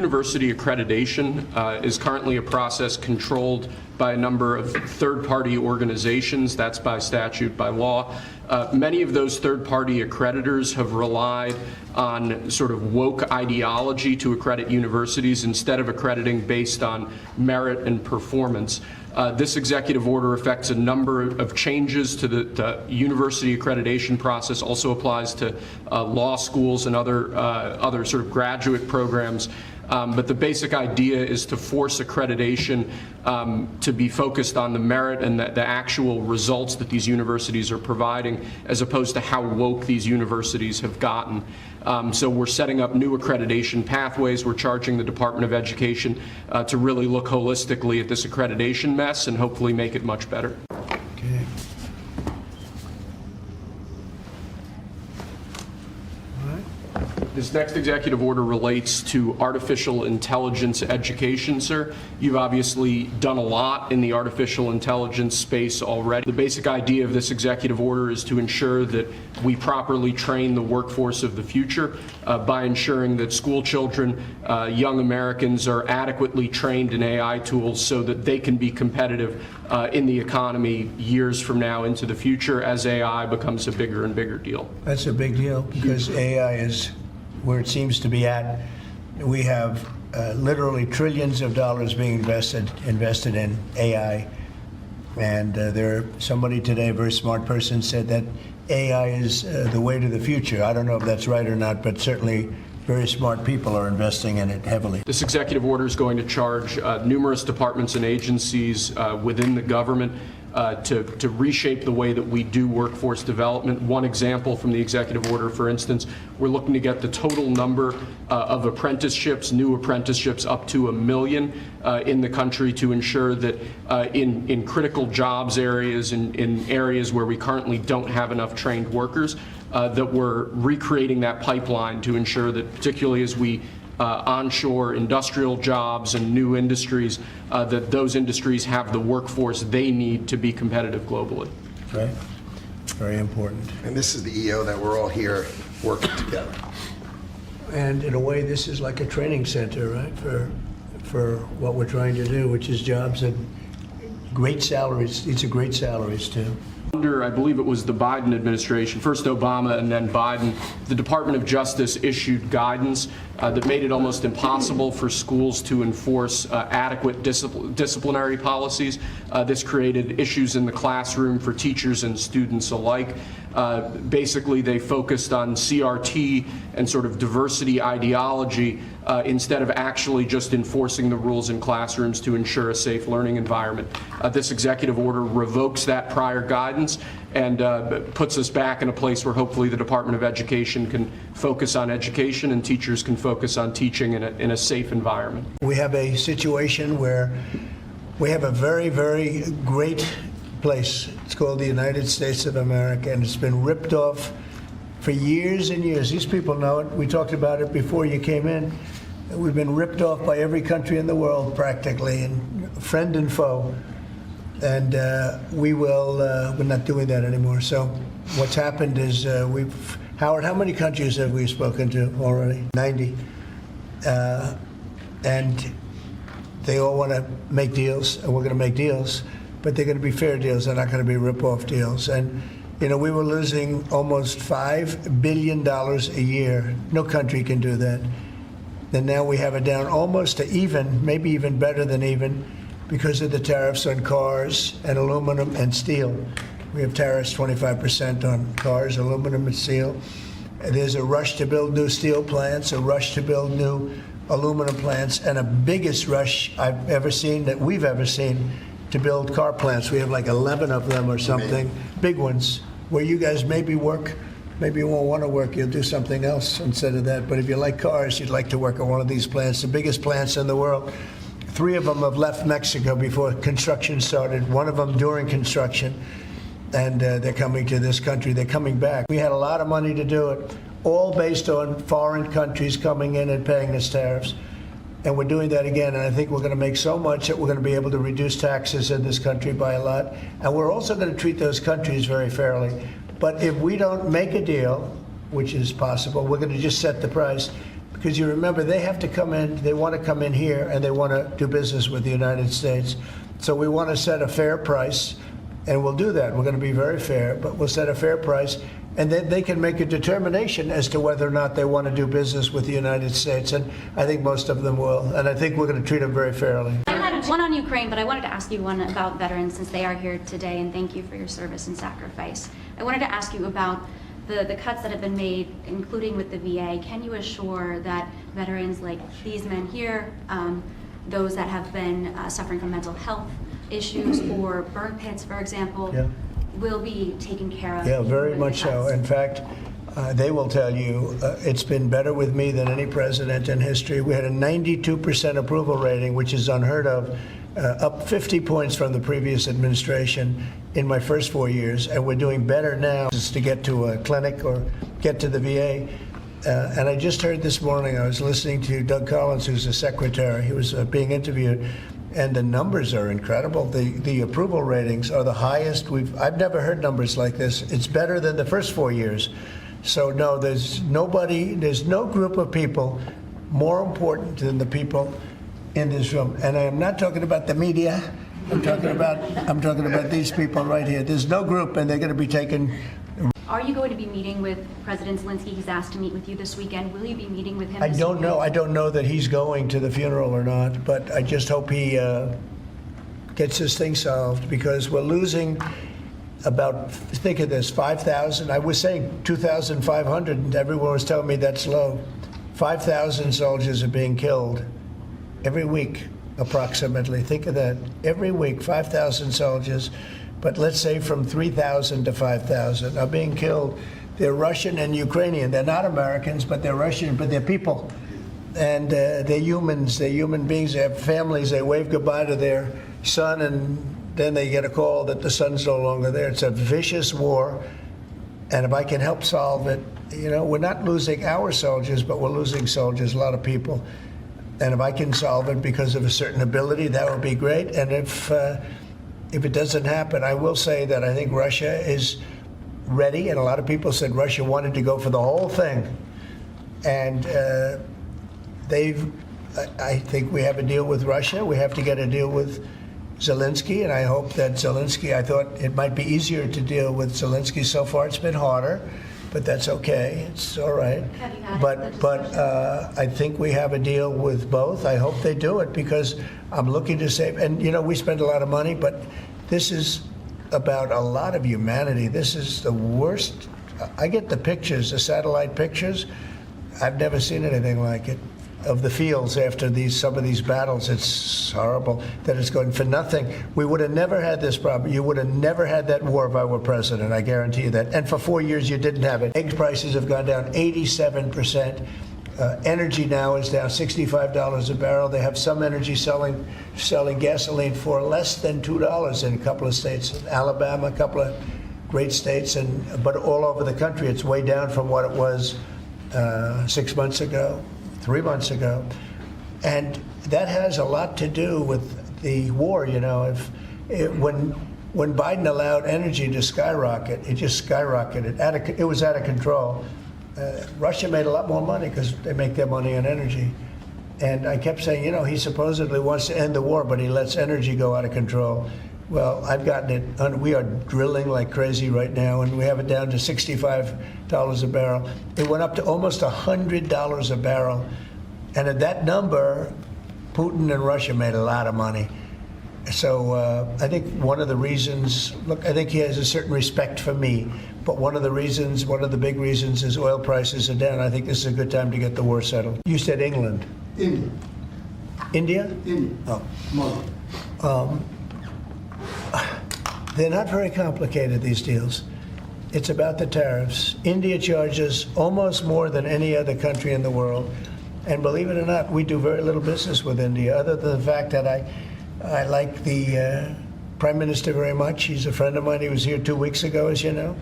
University accreditation is currently a process controlled by a number of third-party organizations. That's by statute, by law. Many of those third-party accreditors have relied on sort of woke ideology to accredit universities instead of accrediting based on merit and performance. This executive order affects a number of changes to the university accreditation process, also applies to law schools and other sort of graduate programs. But the basic idea is to force accreditation to be focused on the merit and the actual results that these universities are providing, as opposed to how woke these universities have gotten. So we're setting up new accreditation pathways. We're charging the Department of Education to really look holistically at this accreditation mess and hopefully make it much better. Okay. This next executive order relates to artificial intelligence education, sir. You've obviously done a lot in the artificial intelligence space already. The basic idea of this executive order is to ensure that we properly train the workforce of the future by ensuring that school children, young Americans, are adequately trained in AI tools so that they can be competitive in the economy years from now into the future as AI becomes a bigger and bigger deal. That's a big deal because AI is where it seems to be at. We have literally trillions of dollars being invested in AI, and somebody today, a very smart person, said that AI is the way to the future. I don't know if that's right or not, but certainly very smart people are investing in it heavily. This executive order is going to charge numerous departments and agencies within the government to reshape the way that we do workforce development. One example from the executive order, for instance, we're looking to get the total number of apprenticeships, new apprenticeships, up to 1 million in the country to ensure that in critical jobs areas, in areas where we currently don't have enough trained workers, that we're recreating that pipeline to ensure that, particularly as we onshore industrial jobs and new industries, that those industries have the workforce they need to be competitive globally. Right. Very important. And this is the EO that we're all here working together. And in a way, this is like a training center, right, for what we're trying to do, which is jobs at great salaries. These are great salaries, too. Under, I believe it was the Biden administration, first Obama and then Biden, the Department of Justice issued guidance that made it almost impossible for schools to enforce adequate disciplinary policies. This created issues in the classroom for teachers and students alike. Basically, they focused on CRT and sort of diversity ideology instead of actually just enforcing the rules in classrooms to ensure a safe learning environment. This executive order revokes that prior guidance and puts us back in a place where hopefully the Department of Education can focus on education and teachers can focus on teaching in a safe environment. We have a situation where we have a very, very great place. It's called the United States of America, and it's been ripped off for years and years. These people know it. We talked about it before you came in. We've been ripped off by every country in the world practically, and friend and foe. And we're not doing that anymore. So what's happened is Howard, how many countries have we spoken to already? 90. And they all want to make deals, and we're going to make deals, but they're going to be fair deals. They're not going to be rip-off deals. And, you know, we were losing almost $5 billion a year. No country can do that. And now we have it down almost to even, maybe even better than even, because of the tariffs on cars and aluminum and steel. We have tariffs 25% on cars, aluminum and steel. And there's a rush to build new steel plants, a rush to build new aluminum plants, and a biggest rush I've ever seen, that we've ever seen, to build car plants. We have like 11 of them or something, big ones, where you guys maybe work. Maybe you won't want to work, you'll do something else instead of that. But if you like cars, you'd like to work at one of these plants, the biggest plants in the world. 3 of them have left Mexico before construction started, 1 of them during construction, and they're coming to this country. They're coming back. We had a lot of money to do it, all based on foreign countries coming in and paying us tariffs. And we're doing that again, and I think we're going to make so much that we're going to be able to reduce taxes in this country by a lot. And we're also going to treat those countries very fairly. But if we don't make a deal, which is possible, we're going to just set the price. Because you remember, they have to come in, they want to come in here, and they want to do business with the United States. So we want to set a fair price, and we'll do that. We're going to be very fair, but we'll set a fair price, and then they can make a determination as to whether or not they want to do business with the United States. And I think most of them will, and I think we're going to treat them very fairly. I had one on Ukraine, but I wanted to ask you one about veterans since they are here today, and thank you for your service and sacrifice. I wanted to ask you about the cuts that have been made, including with the VA. Can you assure that veterans like these men here, those that have been suffering from mental health issues or burn pits, for example, Yeah. will be taken care of? Yeah, very even with much the so. cuts? In fact, they will tell you it's been better with me than any president in history. We had a 92% approval rating, which is unheard of, up 50 points from the previous administration in my first 4 years, and we're doing better now just to get to a clinic or get to the VA. And I just heard this morning, I was listening to Doug Collins, who's the secretary. He was being interviewed, and the numbers are incredible. The approval ratings are the highest I've never heard numbers like this. It's better than the first 4 years. So no, there's no group of people more important than the people in this room. And I am not talking about the media. I'm talking about these people right here. There's no group, and they're going to be taken. Are you going to be meeting with President Zelensky? He's asked to meet with you this weekend. Will you be meeting with him? I this don't weekend? know. I don't know that he's going to the funeral or not, but I just hope he gets this thing solved, because we're losing about, think of this, 5,000. I was saying 2,500, and everyone was telling me that's low. 5,000 soldiers are being killed every week, approximately. Think of that. Every week, 5,000 soldiers, but let's say from 3,000 to 5,000 are being killed. They're Russian and Ukrainian. They're not Americans, but they're Russian, but they're people. And they're humans. They're human beings. They have families. They wave goodbye to their son, and then they get a call that the son's no longer there. It's a vicious war. And if I can help solve it, we're not losing our soldiers, but we're losing soldiers, a lot of people. And if I can solve it because of a certain ability, that would be great. And if it doesn't happen, I will say that I think Russia is ready. And a lot of people said Russia wanted to go for the whole thing. And I think we have a deal with Russia. We have to get a deal with Zelensky. And I hope that Zelensky, I thought it might be easier to deal with Zelensky. So far, it's been harder. But that's okay. It's all right. Have you had But I think we have a deal with both. I hope they do it, because I'm looking to save. And we spend a lot of money, but this is about a lot of humanity. This is the worst. I get the pictures, the satellite pictures. I've never seen anything like it, of the fields after some of these battles. It's horrible that it's going for nothing. We would have never had this problem. You would have never had that war if I were president. I guarantee you that. And for 4 years, you didn't have it. Egg prices have gone down 87%. Energy now is down $65 a barrel. They have some energy selling gasoline for less than $2 in a couple of states. Alabama, a couple of great states, but all over the country, it's way down from what it was 6 months ago. 3 months ago. And that has a lot to do with the war. When Biden allowed energy to skyrocket, it just skyrocketed. It was out of control. Russia made a lot more money because they make their money on energy. And I kept saying, he supposedly wants to end the war, but he lets energy go out of control. Well, I've gotten it. We are drilling like crazy right now, and we have it down to $65 a barrel. It went up to almost $100 a barrel. And at that number, Putin and Russia made a lot of money. So I think one of the reasons, I think he has a certain respect for me. But one of the big reasons is oil prices are down. I think this is a good time to get the war settled. You said England. India. India? India. Oh. Mother. They're not very complicated, these deals. It's about the tariffs. India charges almost more than any other country in the world. And believe it or not, we do very little business with India, other than the fact that I like the Prime Minister very much. He's a friend of mine. He was here 2 weeks ago, as you know.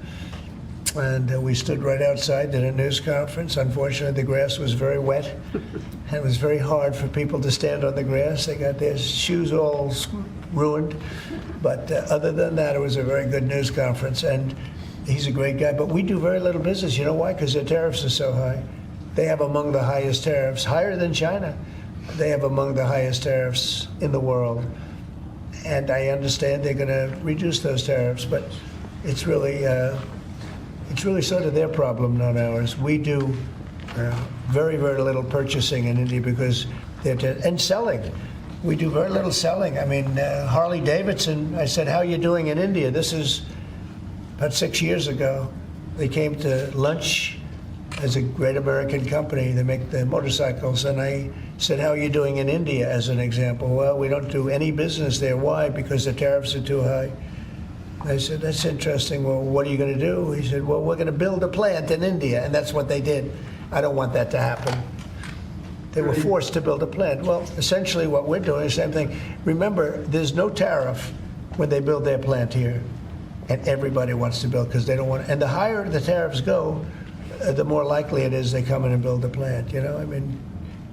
And we stood right outside, did a news conference. Unfortunately, the grass was very wet. And it was very hard for people to stand on the grass. They got their shoes all ruined. But other than that, it was a very good news conference. And he's a great guy. But we do very little business. You know why? Because their tariffs are so high. They have among the highest tariffs, higher than China. They have among the highest tariffs in the world. And I understand they're going to reduce those tariffs, but it's really sort of their problem, not ours. We do very, very little purchasing in India because and selling. We do very little selling. I mean, Harley Davidson, I said, how are you doing in India? This is about 6 years ago. They came to lunch as a great American company. They make the motorcycles. And I said, how are you doing in India, as an example? Well, we don't do any business there. Why? Because the tariffs are too high. I said, that's interesting. Well, what are you going to do? He said, well, we're going to build a plant in India. And that's what they did. I don't want that to happen. They were forced to build a plant. Well, essentially what we're doing is the same thing. Remember, there's no tariff when they build their plant here. And everybody wants to build because they don't want. And the higher the tariffs go, the more likely it is they come in and build a plant. You know, I mean,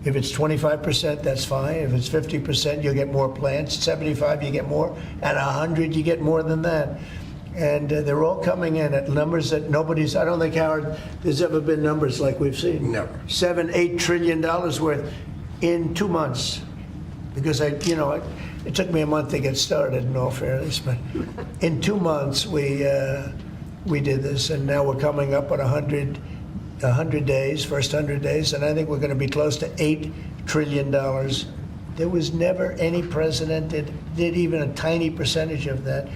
if it's 25%, that's fine. If it's 50%, you'll get more plants. 75, you get more. At 100, you get more than that. And they're all coming in at numbers that nobody's. I don't think, Howard, there's ever been numbers like we've seen. Never. $7-8 trillion worth in 2 months. Because it took me a month to get started, in all fairness, but in 2 months we did this, and now we're coming up on 100 days, first 100 days, and I think we're going to be close to $8 trillion. There was never any president that did even a tiny percentage of that.